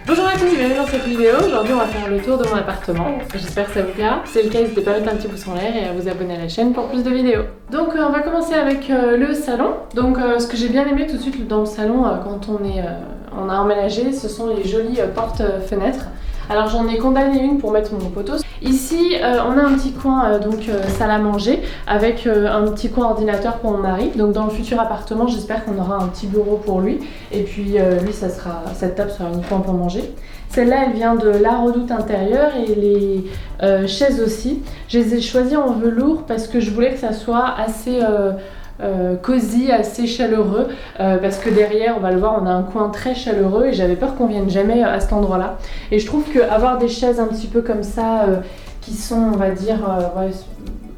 Bonjour à tous et bienvenue dans cette vidéo. Aujourd'hui on va faire le tour de mon appartement. J'espère que ça vous plaira. Si c'est le cas, n'hésitez pas à mettre un petit pouce en l'air et à vous abonner à la chaîne pour plus de vidéos. Donc on va commencer avec le salon. Donc ce que j'ai bien aimé tout de suite dans le salon quand on a emménagé, ce sont les jolies portes-fenêtres. Alors j'en ai condamné une pour mettre mon poteau. Ici on a un petit coin salle à manger avec un petit coin ordinateur pour mon mari. Donc dans le futur appartement j'espère qu'on aura un petit bureau pour lui. Et puis lui cette table sera uniquement pour manger. Celle-là elle vient de La Redoute intérieure et les chaises aussi. Je les ai choisies en velours parce que je voulais que ça soit assez cosy, assez chaleureux parce que derrière on va le voir on a un coin très chaleureux et j'avais peur qu'on vienne jamais à cet endroit là et je trouve qu'avoir des chaises un petit peu comme ça qui sont on va dire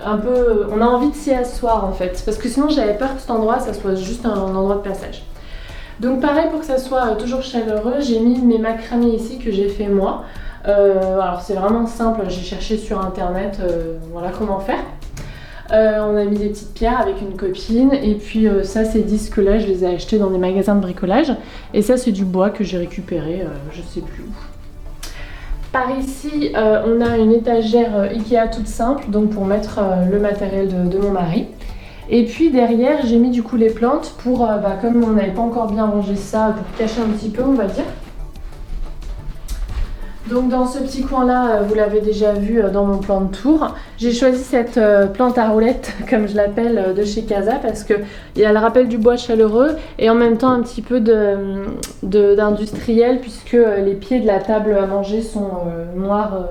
un peu, on a envie de s'y asseoir en fait parce que sinon j'avais peur que cet endroit ça soit juste un endroit de passage. Donc pareil pour que ça soit toujours chaleureux, j'ai mis mes macramés ici que j'ai fait moi. Alors c'est vraiment simple, j'ai cherché sur internet voilà comment faire. On a mis des petites pierres avec une copine et puis ça ces disques là je les ai achetés dans des magasins de bricolage et ça c'est du bois que j'ai récupéré je sais plus où. Par ici on a une étagère Ikea toute simple donc pour mettre le matériel de mon mari et puis derrière j'ai mis du coup les plantes pour comme on n'avait pas encore bien rangé ça pour cacher un petit peu on va dire. Donc dans ce petit coin là, vous l'avez déjà vu dans mon plan de tour, j'ai choisi cette plante à roulettes comme je l'appelle de chez Casa parce que elle rappelle du bois chaleureux et en même temps un petit peu d'industriel puisque les pieds de la table à manger sont noirs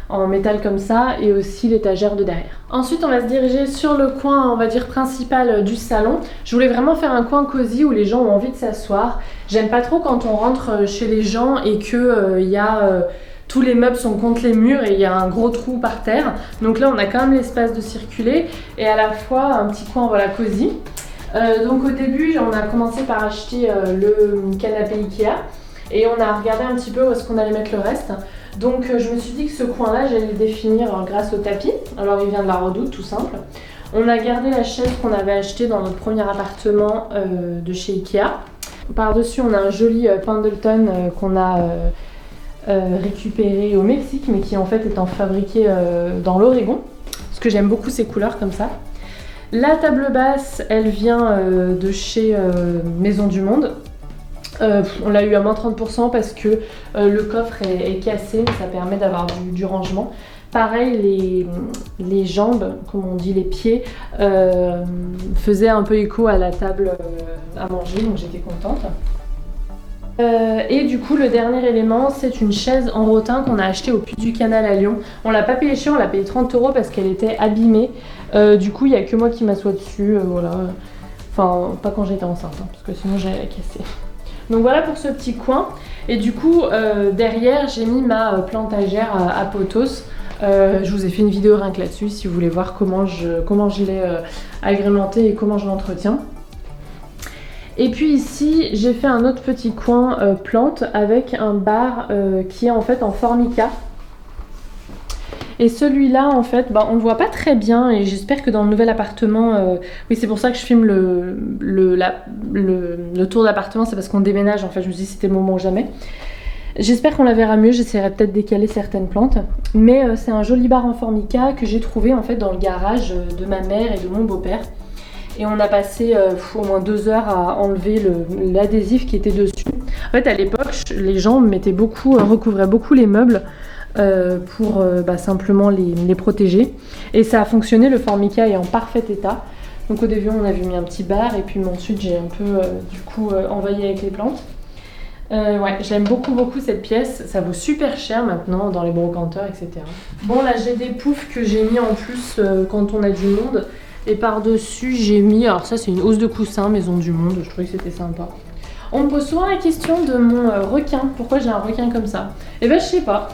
en métal comme ça et aussi l'étagère de derrière. Ensuite on va se diriger sur le coin on va dire principal du salon. Je voulais vraiment faire un coin cosy où les gens ont envie de s'asseoir. J'aime pas trop quand on rentre chez les gens et que tous les meubles sont contre les murs et il y a un gros trou par terre. Donc là on a quand même l'espace de circuler et à la fois un petit coin voilà cosy. Donc au début on a commencé par acheter le canapé Ikea et on a regardé un petit peu où est-ce qu'on allait mettre le reste. Donc je me suis dit que ce coin là j'allais le définir grâce au tapis. Alors il vient de La Redoute tout simple. On a gardé la chaise qu'on avait achetée dans notre premier appartement de chez Ikea. Par dessus on a un joli Pendleton qu'on a récupéré au Mexique mais qui en fait étant fabriqué dans l'Oregon. Parce que j'aime beaucoup ces couleurs comme ça. La table basse elle vient de chez Maison du Monde. On l'a eu à moins 30% parce que le coffre est cassé, mais ça permet d'avoir du rangement. Pareil, les jambes, comme on dit les pieds, faisaient un peu écho à la table à manger, donc j'étais contente. Et du coup le dernier élément c'est une chaise en rotin qu'on a acheté au Puy du Canal à Lyon. On l'a pas payé cher, on l'a payé 30 € parce qu'elle était abîmée. Du coup il n'y a que moi qui m'assois dessus, voilà. Enfin pas quand j'étais enceinte, hein, parce que sinon j'allais la casser. Donc voilà pour ce petit coin et du coup derrière j'ai mis ma plantagère à pothos. Je vous ai fait une vidéo rien que là-dessus si vous voulez voir comment je l'ai agrémenté et comment je l'entretiens. Et puis ici j'ai fait un autre petit coin plante avec un bar qui est en fait en formica. Et celui-là en fait on le voit pas très bien et j'espère que dans le nouvel appartement, oui c'est pour ça que je filme le tour d'appartement, c'est parce qu'on déménage en fait, je me suis dit c'était le moment ou jamais. J'espère qu'on la verra mieux, j'essaierai peut-être d'écaler certaines plantes. Mais c'est un joli bar en formica que j'ai trouvé en fait dans le garage de ma mère et de mon beau-père. Et on a passé au moins 2 heures à enlever l'adhésif qui était dessus. En fait à l'époque les gens recouvraient beaucoup les meubles pour simplement les protéger et ça a fonctionné, le formica est en parfait état. Donc au début on avait mis un petit bar et puis ensuite j'ai un peu envahi avec les plantes. Ouais, j'aime beaucoup cette pièce, ça vaut super cher maintenant dans les brocanteurs etc. Bon là j'ai des poufs que j'ai mis en plus quand on a du monde et par dessus j'ai mis, alors ça c'est une housse de coussin Maison du Monde, je trouvais que c'était sympa. On me pose souvent la question de mon requin, pourquoi j'ai un requin comme ça. Et ben je sais pas.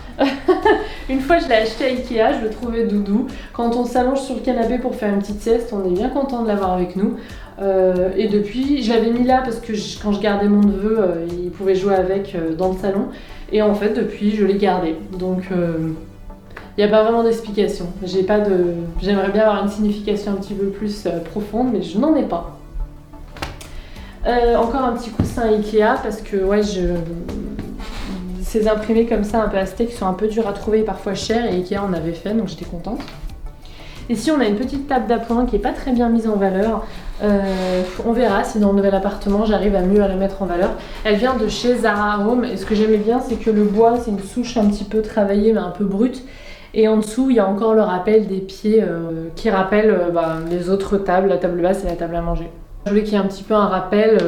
Une fois je l'ai acheté à Ikea, je le trouvais doudou. Quand on s'allonge sur le canapé pour faire une petite sieste, on est bien content de l'avoir avec nous. Et depuis, je l'avais mis là parce que quand je gardais mon neveu, il pouvait jouer avec dans le salon. Et en fait depuis je l'ai gardé. Donc il n'y a pas vraiment d'explication. J'aimerais bien avoir une signification un petit peu plus profonde, mais je n'en ai pas. Encore un petit coussin Ikea parce que ouais, ces imprimés comme ça un peu aztèques qui sont un peu durs à trouver et parfois chers, et Ikea en avait fait, donc j'étais contente. Ici on a une petite table d'appoint qui est pas très bien mise en valeur. On verra si dans le nouvel appartement j'arrive à mieux la mettre en valeur. Elle vient de chez Zara Home, et ce que j'aimais bien c'est que le bois c'est une souche un petit peu travaillée mais un peu brute. Et en dessous, il y a encore le rappel des pieds qui rappellent les autres tables, la table basse et la table à manger. Je voulais qu'il y ait un petit peu un rappel,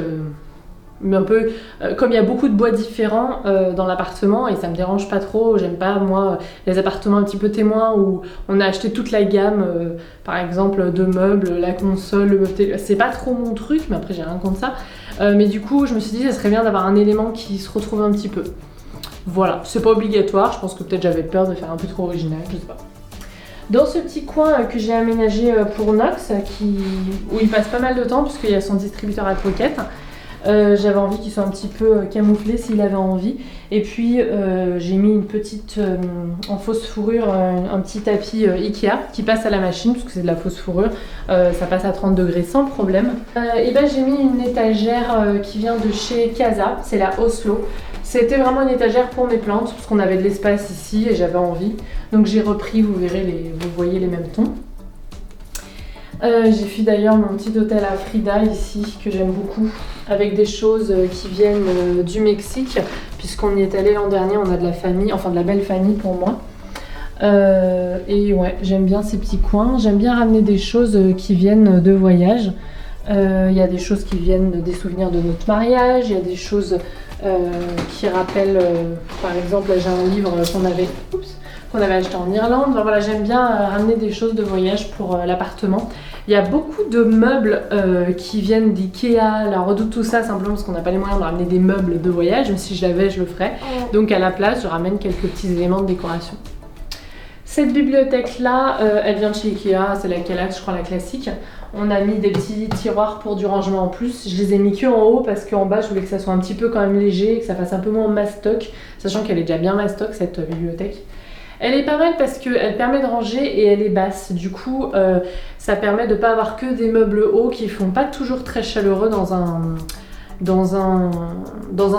mais un peu comme il y a beaucoup de bois différents dans l'appartement et ça me dérange pas trop. J'aime pas moi les appartements un petit peu témoins où on a acheté toute la gamme, par exemple de meubles, la console, le meuble. C'est pas trop mon truc, mais après j'ai rien contre ça. Mais du coup, je me suis dit ça serait bien d'avoir un élément qui se retrouve un petit peu. Voilà, c'est pas obligatoire, je pense que peut-être j'avais peur de faire un peu trop original, je sais pas. Dans ce petit coin que j'ai aménagé pour Nox, où il passe pas mal de temps puisqu'il y a son distributeur à croquettes, j'avais envie qu'il soit un petit peu camouflé s'il avait envie. Et puis j'ai mis une petite, en fausse fourrure, un petit tapis Ikea qui passe à la machine puisque c'est de la fausse fourrure, ça passe à 30 degrés sans problème. Et ben j'ai mis une étagère qui vient de chez Casa, c'est la Oslo. C'était vraiment une étagère pour mes plantes parce qu'on avait de l'espace ici et j'avais envie. Donc j'ai repris, vous verrez, vous voyez les mêmes tons. J'ai fait d'ailleurs mon petit hôtel à Frida ici que j'aime beaucoup, avec des choses qui viennent du Mexique, puisqu'on y est allé l'an dernier, on a de la famille, enfin de la belle famille pour moi. Et ouais, j'aime bien ces petits coins, j'aime bien ramener des choses qui viennent de voyage. Il y a des choses qui viennent des souvenirs de notre mariage, il y a des choses qui rappellent, par exemple, là j'ai un livre qu'on avait acheté en Irlande. Enfin, voilà, j'aime bien ramener des choses de voyage pour l'appartement. Il y a beaucoup de meubles qui viennent d'Ikea, la Redoute, tout ça, simplement parce qu'on n'a pas les moyens de ramener des meubles de voyage, même si je l'avais, je le ferais. Donc à la place, je ramène quelques petits éléments de décoration. Cette bibliothèque-là, elle vient de chez Ikea, c'est la Kallax, je crois la classique. On a mis des petits tiroirs pour du rangement en plus. Je les ai mis que en haut parce qu'en bas, je voulais que ça soit un petit peu quand même léger, que ça fasse un peu moins mastoc, sachant qu'elle est déjà bien mastoc cette bibliothèque. Elle est pas mal parce qu'elle permet de ranger et elle est basse. Du coup, ça permet de pas avoir que des meubles hauts qui font pas toujours très chaleureux dans un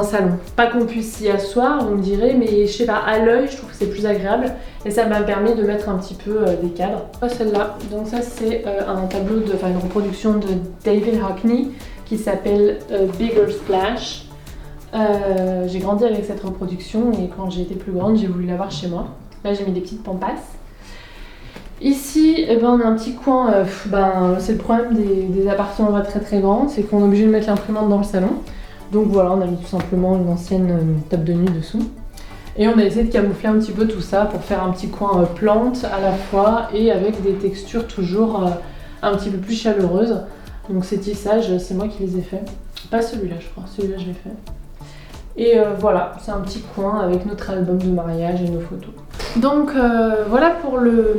salon. Pas qu'on puisse s'y asseoir, vous me direz, mais je sais pas, à l'œil, je trouve que c'est plus agréable et ça m'a permis de mettre un petit peu des cadres. Celle-là, donc ça c'est un tableau, une reproduction de David Hockney qui s'appelle Bigger Splash. J'ai grandi avec cette reproduction et quand j'ai été plus grande, j'ai voulu l'avoir chez moi. Là, j'ai mis des petites pampasses. Ici, on a un petit coin, c'est le problème des appartements pas très très grands, c'est qu'on est obligé de mettre l'imprimante dans le salon. Donc voilà, on a mis tout simplement une ancienne table de nuit dessous. Et on a essayé de camoufler un petit peu tout ça pour faire un petit coin plante à la fois et avec des textures toujours un petit peu plus chaleureuses. Donc ces tissages, c'est moi qui les ai faits. Pas celui-là, je crois, celui-là je l'ai fait. Et voilà, c'est un petit coin avec notre album de mariage et nos photos. Donc voilà pour le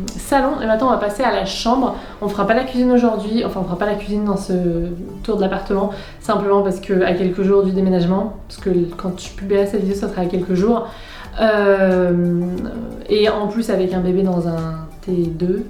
salon. Et maintenant on va passer à la chambre. On fera pas la cuisine aujourd'hui, enfin on fera pas la cuisine dans ce tour de l'appartement, simplement parce que à quelques jours du déménagement, parce que quand je publierai cette vidéo ça sera à quelques jours. Et en plus avec un bébé dans un T2,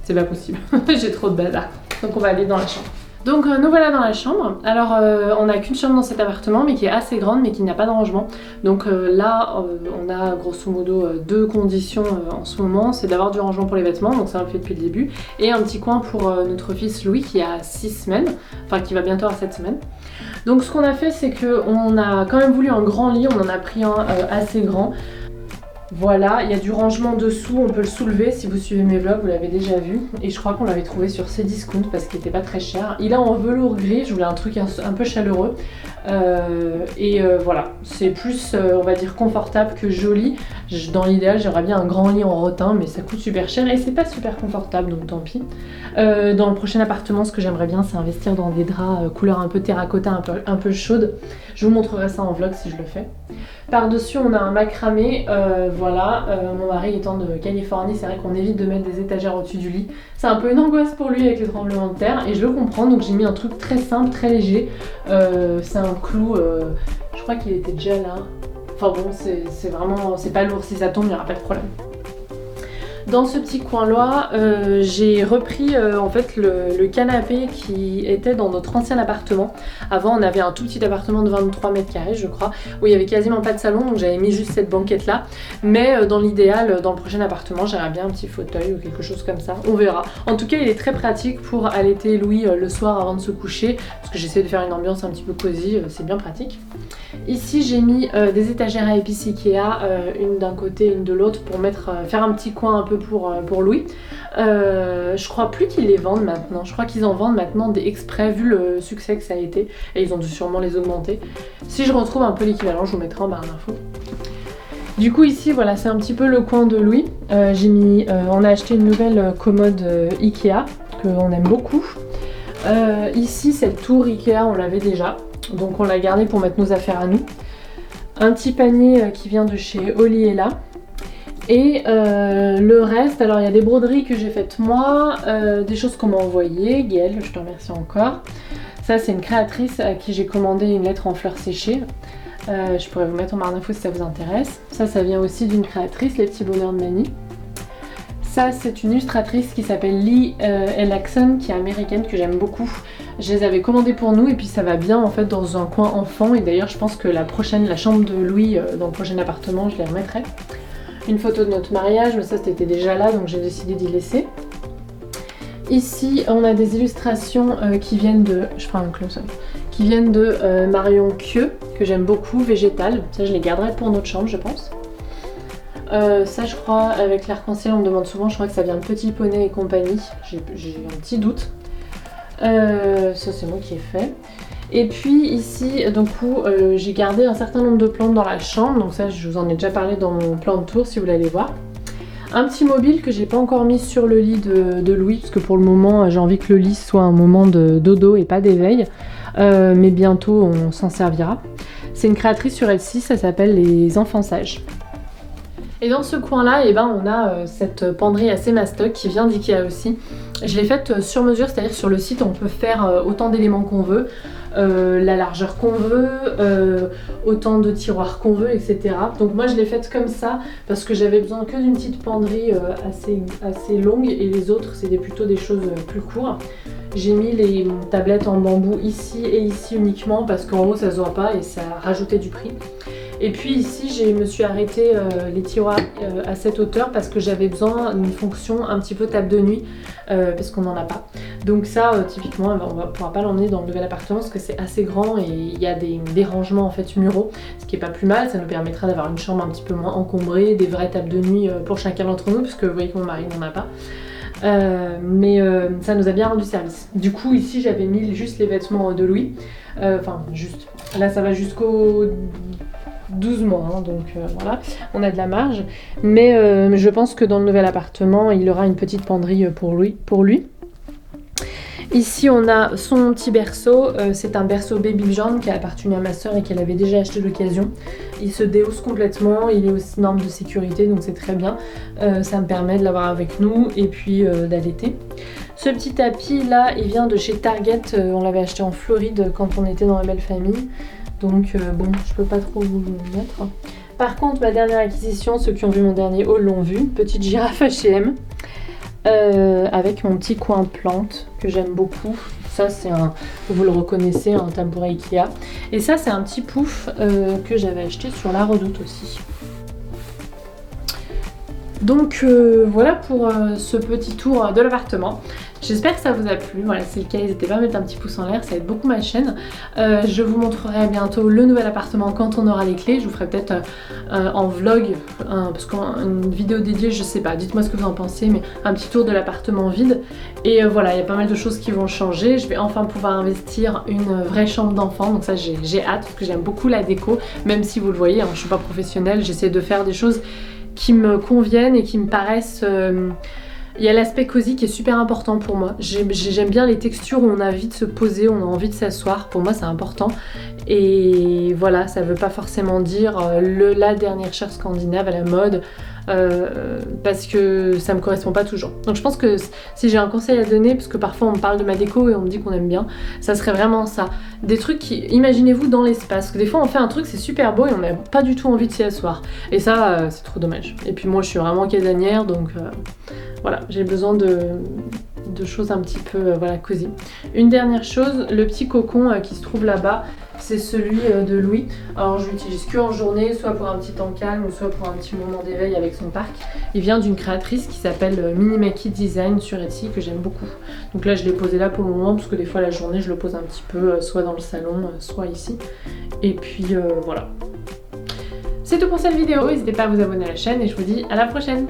c'est pas possible, j'ai trop de bazar. Donc on va aller dans la chambre. Donc nous voilà dans la chambre. Alors on n'a qu'une chambre dans cet appartement mais qui est assez grande mais qui n'a pas de rangement. Donc là on a grosso modo deux conditions en ce moment. C'est d'avoir du rangement pour les vêtements, donc ça on le fait depuis le début. Et un petit coin pour notre fils Louis qui a 6 semaines, enfin qui va bientôt avoir 7 semaines. Donc ce qu'on a fait c'est qu'on a quand même voulu un grand lit, on en a pris un assez grand. Voilà, il y a du rangement dessous, on peut le soulever, si vous suivez mes vlogs, vous l'avez déjà vu. Et je crois qu'on l'avait trouvé sur Cdiscount parce qu'il n'était pas très cher. Il est en velours gris, je voulais un truc un peu chaleureux. Voilà, c'est plus, on va dire, confortable que joli. Dans l'idéal, j'aimerais bien un grand lit en rotin, mais ça coûte super cher et c'est pas super confortable, donc tant pis. Dans le prochain appartement, ce que j'aimerais bien, c'est investir dans des draps couleur un peu terracotta, un peu chaude. Je vous montrerai ça en vlog si je le fais. Par-dessus, on a un macramé, voilà, mon mari étant de Californie, c'est vrai qu'on évite de mettre des étagères au-dessus du lit. C'est un peu une angoisse pour lui avec les tremblements de terre et je le comprends, donc j'ai mis un truc très simple, très léger. C'est un clou, je crois qu'il était déjà là. Enfin bon, c'est vraiment, c'est pas lourd, si ça tombe, il n'y aura pas de problème. Dans ce petit coin-là, j'ai repris en fait le canapé qui était dans notre ancien appartement. Avant, on avait un tout petit appartement de 23 mètres carrés, je crois, où il y avait quasiment pas de salon, donc j'avais mis juste cette banquette-là. Mais dans l'idéal, dans le prochain appartement, j'aimerais bien un petit fauteuil ou quelque chose comme ça. On verra. En tout cas, il est très pratique pour allaiter Louis le soir avant de se coucher, parce que j'essaie de faire une ambiance un petit peu cosy, c'est bien pratique. Ici, j'ai mis des étagères à épices Ikea, une d'un côté, une de l'autre, pour faire un petit coin un peu pour Louis. Je crois plus qu'ils les vendent maintenant, je crois qu'ils en vendent maintenant des exprès vu le succès que ça a été et ils ont dû sûrement les augmenter. Si je retrouve un peu l'équivalent, je vous mettrai en barre d'infos. Du coup ici voilà, c'est un petit peu le coin de Louis. On a acheté une nouvelle commode Ikea qu'on aime beaucoup. Ici cette tour Ikea on l'avait déjà, donc on l'a gardée pour mettre nos affaires à nous. Un petit panier qui vient de chez Oli et là. Et le reste, alors il y a des broderies que j'ai faites moi, des choses qu'on m'a envoyées, Gaëlle, je te remercie encore. Ça c'est une créatrice à qui j'ai commandé une lettre en fleurs séchées. Je pourrais vous mettre en barre d'infos si ça vous intéresse. Ça vient aussi d'une créatrice, les petits bonheurs de Mani. Ça c'est une illustratrice qui s'appelle Lee Elaxon, qui est américaine, que j'aime beaucoup. Je les avais commandées pour nous et puis ça va bien en fait dans un coin enfant. Et d'ailleurs je pense que la chambre de Louis dans le prochain appartement, je les remettrai. Une photo de notre mariage, mais ça c'était déjà là, donc j'ai décidé d'y laisser. Ici, on a des illustrations qui viennent de... Je ferai un close-up. Qui viennent de Marion Kieu, que j'aime beaucoup, végétal. Ça, je les garderai pour notre chambre, je pense. Ça, je crois, avec l'arc-en-ciel, on me demande souvent, je crois que ça vient de Petit Poney et compagnie. J'ai un petit doute. Ça, c'est moi qui ai fait. Et puis ici, donc j'ai gardé un certain nombre de plantes dans la chambre, donc ça je vous en ai déjà parlé dans mon plan de tour si vous voulez aller voir. Un petit mobile que j'ai pas encore mis sur le lit de Louis, parce que pour le moment j'ai envie que le lit soit un moment de dodo et pas d'éveil, mais bientôt on s'en servira. C'est une créatrice sur Etsy, ça s'appelle Les Enfants Sages. Et dans ce coin-là, on a cette penderie assez mastoc qui vient d'Ikea aussi. Je l'ai faite sur mesure, c'est-à-dire sur le site on peut faire autant d'éléments qu'on veut. La largeur qu'on veut, autant de tiroirs qu'on veut, etc. Donc moi je l'ai faite comme ça parce que j'avais besoin que d'une petite penderie assez longue et les autres c'était plutôt des choses plus courtes. J'ai mis les tablettes en bambou ici et ici uniquement parce qu'en haut ça se voit pas et ça rajoutait du prix. Et puis ici je me suis arrêtée les tiroirs à cette hauteur parce que j'avais besoin d'une fonction un petit peu table de nuit parce qu'on n'en a pas. Donc ça typiquement on ne pourra pas l'emmener dans le nouvel appartement parce que c'est assez grand et il y a des rangements en fait muraux, ce qui est pas plus mal, ça nous permettra d'avoir une chambre un petit peu moins encombrée, des vraies tables de nuit pour chacun d'entre nous parce que vous voyez que mon mari n'en a pas. Mais ça nous a bien rendu service. Du coup ici j'avais mis juste les vêtements de Louis, enfin juste, là ça va jusqu'au 12 mois, hein, donc voilà, on a de la marge. Mais je pense que dans le nouvel appartement, il aura une petite penderie pour lui. Ici, on a son petit berceau. C'est un berceau Baby John qui a appartenu à ma soeur et qu'elle avait déjà acheté d'occasion. Il se déhausse complètement, il est aux normes de sécurité, donc c'est très bien. Ça me permet de l'avoir avec nous et puis d'allaiter. Ce petit tapis là, il vient de chez Target. On l'avait acheté en Floride quand on était dans la belle famille. Donc bon, je peux pas trop vous le mettre. Par contre, ma dernière acquisition, ceux qui ont vu mon dernier haul l'ont vu, petite girafe H&M avec mon petit coin plante que j'aime beaucoup. Ça c'est vous le reconnaissez, un tabouret Ikea. Et ça c'est un petit pouf que j'avais acheté sur La Redoute aussi. Donc voilà pour ce petit tour de l'appartement. J'espère que ça vous a plu. Voilà, si c'est le cas, n'hésitez pas à mettre un petit pouce en l'air, ça aide beaucoup ma chaîne. Je vous montrerai bientôt le nouvel appartement quand on aura les clés. Je vous ferai peut-être en vlog, parce qu'une vidéo dédiée, je sais pas, dites-moi ce que vous en pensez, mais un petit tour de l'appartement vide. Et voilà, il y a pas mal de choses qui vont changer. Je vais enfin pouvoir investir une vraie chambre d'enfant, donc ça j'ai hâte, parce que j'aime beaucoup la déco, même si vous le voyez, hein, je suis pas professionnelle, j'essaie de faire des choses qui me conviennent et qui me paraissent... Il y a l'aspect cosy qui est super important pour moi. J'aime bien les textures où on a envie de se poser, on a envie de s'asseoir. Pour moi, c'est important. Et voilà, ça veut pas forcément dire la dernière chair scandinave à la mode. parce que ça me correspond pas toujours. Donc je pense que si j'ai un conseil à donner, parce que parfois on me parle de ma déco et on me dit qu'on aime bien, ça serait vraiment ça. Des trucs qui, imaginez-vous dans l'espace, parce que des fois on fait un truc c'est super beau et on n'a pas du tout envie de s'y asseoir. Et ça c'est trop dommage. Et puis moi je suis vraiment casanière, donc voilà, j'ai besoin de choses un petit peu voilà, cosy. Une dernière chose, le petit cocon qui se trouve là-bas, c'est celui de Louis. Alors je l'utilise que en journée, soit pour un petit temps calme, soit pour un petit moment d'éveil avec son parc. Il vient d'une créatrice qui s'appelle Minimaki Design sur Etsy, que j'aime beaucoup. Donc là je l'ai posé là pour le moment, parce que des fois la journée je le pose un petit peu, soit dans le salon, soit ici. Et puis voilà. C'est tout pour cette vidéo, n'hésitez pas à vous abonner à la chaîne et je vous dis à la prochaine.